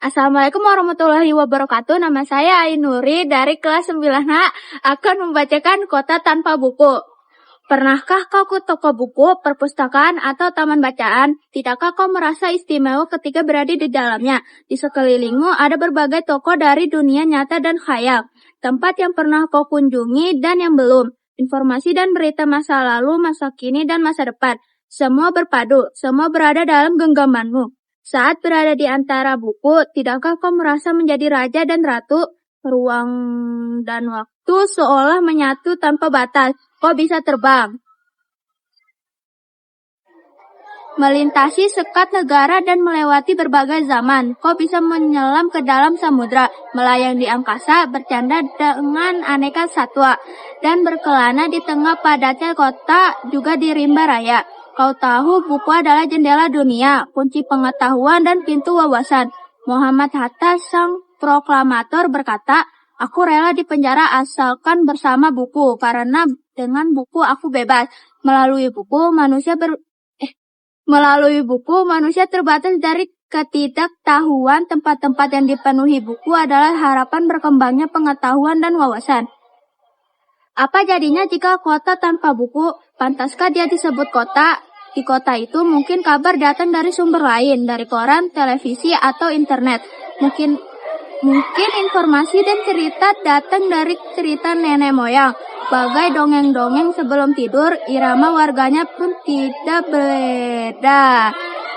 Assalamualaikum warahmatullahi wabarakatuh. Nama saya Ainuri dari kelas 9A akan membacakan Kota Tanpa Buku. Pernahkah kau ke toko buku, perpustakaan, atau taman bacaan? Tidakkah kau merasa istimewa ketika berada di dalamnya? Di sekelilingmu ada berbagai toko dari dunia nyata dan khayal. Tempat yang pernah kau kunjungi dan yang belum. Informasi dan berita masa lalu, masa kini, dan masa depan. Semua berpadu, semua berada dalam genggamanmu. Saat berada di antara buku, tidakkah kau merasa menjadi raja dan ratu? Ruang dan waktu seolah menyatu tanpa batas. Kau bisa terbang, melintasi sekat negara dan melewati berbagai zaman. Kau bisa menyelam ke dalam samudra, melayang di angkasa, bercanda dengan aneka satwa, dan berkelana di tengah padatnya kota, juga di rimba raya. Kau tahu buku adalah jendela dunia, kunci pengetahuan dan pintu wawasan. Muhammad Hatta, sang proklamator, berkata, "Aku rela dipenjara asalkan bersama buku, karena dengan buku aku bebas. Melalui buku manusia terbatas dari ketidaktahuan. Tempat-tempat yang dipenuhi buku adalah harapan berkembangnya pengetahuan dan wawasan." Apa jadinya jika kota tanpa buku? Pantaskah dia disebut kota? Di kota itu mungkin kabar datang dari sumber lain, dari koran, televisi, atau internet. Mungkin informasi dan cerita datang dari cerita nenek moyang. Bagai dongeng-dongeng sebelum tidur, irama warganya pun tidak berbeda.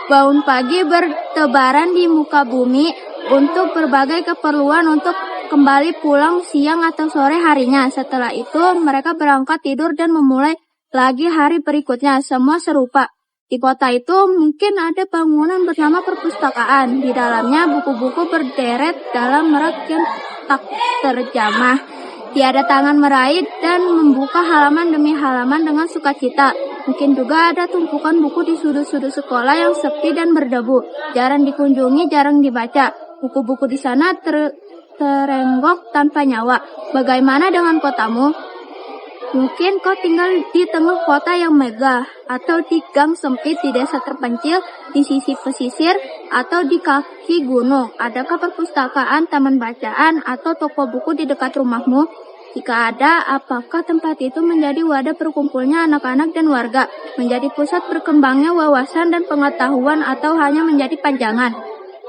Bangun pagi bertebaran di muka bumi untuk berbagai keperluan, untuk kembali pulang siang atau sore harinya. Setelah itu mereka berangkat tidur dan memulai lagi hari berikutnya. Semua serupa. Di kota itu mungkin ada bangunan bernama perpustakaan. Di dalamnya buku-buku berderet dalam rak yang tak terjamah. Tiada tangan meraih dan membuka halaman demi halaman dengan sukacita. Mungkin juga ada tumpukan buku di sudut-sudut sekolah yang sepi dan berdebu. Jarang dikunjungi, jarang dibaca. Buku-buku di sana terenggok tanpa nyawa. Bagaimana dengan kotamu? Mungkin kau tinggal di tengah kota yang megah, atau di gang sempit di desa terpencil, di sisi pesisir, atau di kaki gunung. Adakah perpustakaan, taman bacaan, atau toko buku di dekat rumahmu? Jika ada, apakah tempat itu menjadi wadah berkumpulnya anak-anak dan warga, menjadi pusat berkembangnya wawasan dan pengetahuan, atau hanya menjadi panjangan?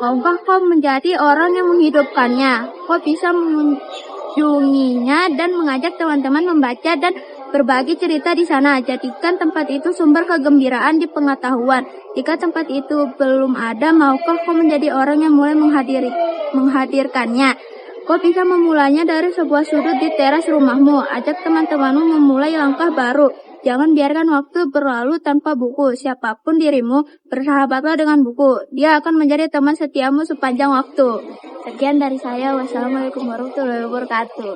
Maukah kau menjadi orang yang menghidupkannya? Kau bisa mengunjunginya dan mengajak teman-teman membaca dan berbagi cerita di sana. Jadikan tempat itu sumber kegembiraan di pengetahuan. Jika tempat itu belum ada, maukah kau menjadi orang yang mulai menghadirkannya? Kau bisa memulainya dari sebuah sudut di teras rumahmu. Ajak teman-temanmu memulai langkah baru. Jangan biarkan waktu berlalu tanpa buku. Siapapun dirimu, bersahabatlah dengan buku. Dia akan menjadi teman setiamu sepanjang waktu. Sekian dari saya. Wassalamualaikum warahmatullahi wabarakatuh.